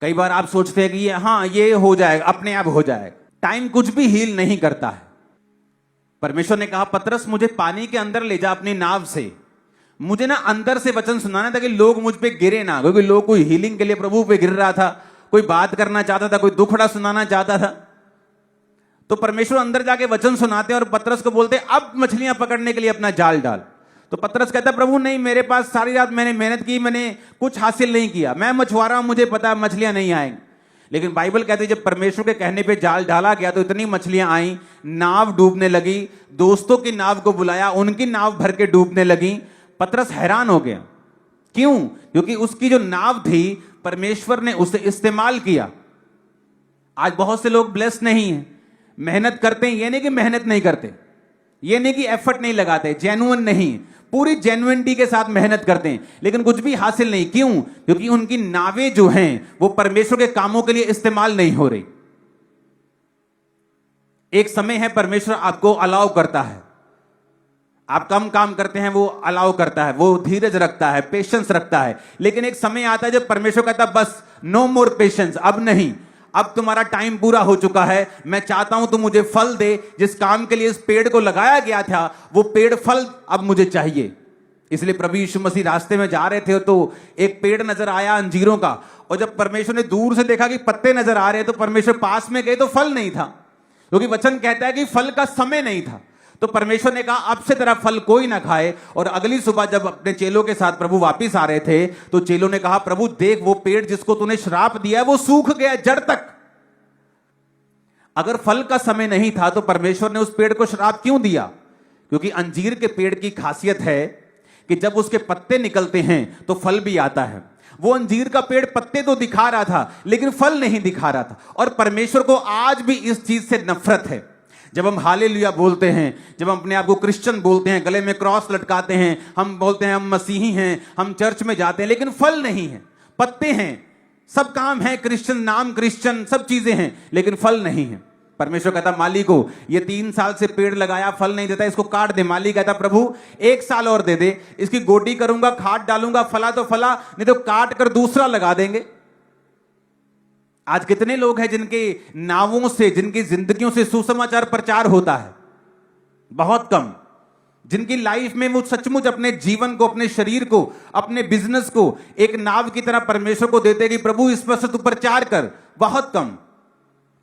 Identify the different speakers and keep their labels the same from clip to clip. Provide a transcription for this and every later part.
Speaker 1: कई बार आप सोचते हैं कि ये हो जाएगा, अपने आप हो जाएगा। टाइम कुछ भी हील नहीं करता है। परमेश्वर ने कहा, पतरस मुझे पानी के अंदर ले जा अपनी नाव से, मुझे ना अंदर से वचन सुनाना था कि लोग मुझ पे गिरे ना, क्योंकि लोग कोई हीलिंग के लिए प्रभु पे गिर रहा था, कोई बात करना चाहता था, कोई दुखड़ा सुनाना चाहता था। तो परमेश्वर अंदर जाके वचन सुनाते और पतरस को बोलते, अब मछलियां पकड़ने के लिए अपना जाल डाल। तो पतरस कहता, प्रभु नहीं, मेरे पास सारी रात मैंने मेहनत की, मैंने कुछ हासिल नहीं किया, मैं मछुआरा हूं, मुझे पता मछलियां नहीं आएंगी। लेकिन बाइबल कहती है जब परमेश्वर के कहने पे जाल डाला गया तो इतनी मछलियां आई, नाव डूबने लगी। दोस्तों की नाव को बुलाया, उनकी नाव भर के डूबने लगी। पतरस हैरान हो गया। क्यों? क्योंकि उसकी जो नाव थी परमेश्वर ने उसे इस्तेमाल किया। आज बहुत से लोग ब्लेस नहीं हैं, मेहनत करते हैं, ये नहीं कि मेहनत नहीं करते, ये नहीं कि एफर्ट नहीं लगाते, जेन्युइन नहीं, पूरी जेन्युइनिटी के साथ मेहनत करते हैं, लेकिन कुछ भी हासिल नहीं। क्यों? क्योंकि उनकी नावें जो हैं वो परमेश्वर के कामों के लिए इस्तेमाल नहीं हो रही। एक समय है परमेश्वर आपको अलाउ करता है, आप कम काम करते हैं, वो अलाउ करता है, वो धीरज रखता है, पेशेंस रखता है। लेकिन एक समय आता है जब परमेश्वर कहता है बस, नो मोर पेशेंस, अब नहीं, अब तुम्हारा टाइम पूरा हो चुका है, मैं चाहता हूं तुम मुझे फल दे। जिस काम के लिए इस पेड़ को लगाया गया था वो पेड़ फल अब मुझे चाहिए। इसलिए प्रभु यीशु मसीह रास्ते में जा रहे थे तो एक पेड़ नजर आया अंजीरों का, और जब परमेश्वर ने दूर से देखा कि पत्ते नजर आ रहे हैं तो परमेश्वर पास में गए तो फल नहीं था, क्योंकि वचन कहता है कि फल का समय नहीं था। तो परमेश्वर ने कहा अब से तेरा फल कोई ना खाए। और अगली सुबह जब अपने चेलों के साथ प्रभु वापस आ रहे थे तो चेलों ने कहा, प्रभु देख, वो पेड़ जिसको तूने श्राप दिया है वो सूख गया जड़ तक। अगर फल का समय नहीं था तो परमेश्वर ने उस पेड़ को श्राप क्यों दिया? क्योंकि अंजीर के पेड़ की खासियत है कि जब उसके पत्ते निकलते हैं तो फल भी आता है। वो अंजीर का पेड़ पत्ते तो दिखा रहा था लेकिन फल नहीं दिखा रहा था। और परमेश्वर को आज भी इस चीज से नफरत है। जब हम हालेलुया बोलते हैं, जब हम अपने आप को क्रिश्चियन बोलते हैं, गले में क्रॉस लटकाते हैं, हम बोलते हैं हम मसीही हैं, हम चर्च में जाते हैं, लेकिन फल नहीं है, पत्ते हैं, सब काम है, क्रिश्चियन नाम, क्रिश्चियन सब चीजें हैं, लेकिन फल नहीं है। परमेश्वर कहता माली को, ये 3 साल से पेड़ लगाया, फल नहीं देता, इसको काट दे। माली कहता प्रभु 1 साल और दे दे, इसकी गोटी करूंगा, खाद डालूंगा, फला तो फला, नहीं तो काट कर दूसरा लगा देंगे। आज कितने लोग हैं जिनके नावों से, जिनकी जिंदगियों से सुसमाचार प्रचार होता है? बहुत कम। जिनकी लाइफ में वो सचमुच अपने जीवन को, अपने शरीर को, अपने बिजनेस को एक नाव की तरह परमेश्वर को देते कि प्रभु इस पर से तू प्रचार कर, बहुत कम।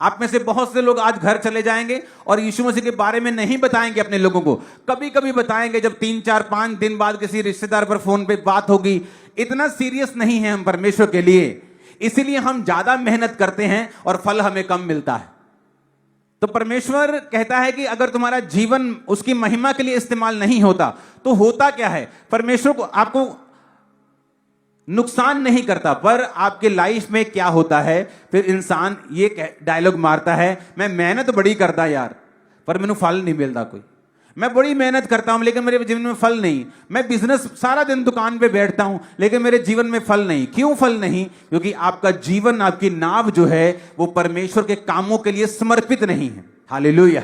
Speaker 1: आप में से बहुत से लोग आज घर चले जाएंगे और यीशु मसीह के बारे में नहीं बताएंगे अपने लोगों को। कभी कभी बताएंगे जब 3, 4, 5 दिन बाद किसी रिश्तेदार पर फोन पे बात होगी। इतना सीरियस नहीं है हम परमेश्वर के लिए, इसीलिए हम ज्यादा मेहनत करते हैं और फल हमें कम मिलता है। तो परमेश्वर कहता है कि अगर तुम्हारा जीवन उसकी महिमा के लिए इस्तेमाल नहीं होता तो होता क्या है? परमेश्वर को आपको नुकसान नहीं करता, पर आपके लाइफ में क्या होता है? फिर इंसान ये डायलॉग मारता है, मैं मेहनत बड़ी करता यार, पर मैंने फल नहीं मिलता कोई। मैं बड़ी मेहनत करता हूं लेकिन मेरे जीवन में फल नहीं। मैं बिजनेस सारा दिन दुकान पे बैठता हूं लेकिन मेरे जीवन में फल नहीं। क्यों फल नहीं? क्योंकि आपका जीवन, आपकी नाव जो है वो परमेश्वर के कामों के लिए समर्पित नहीं है। हालेलुया।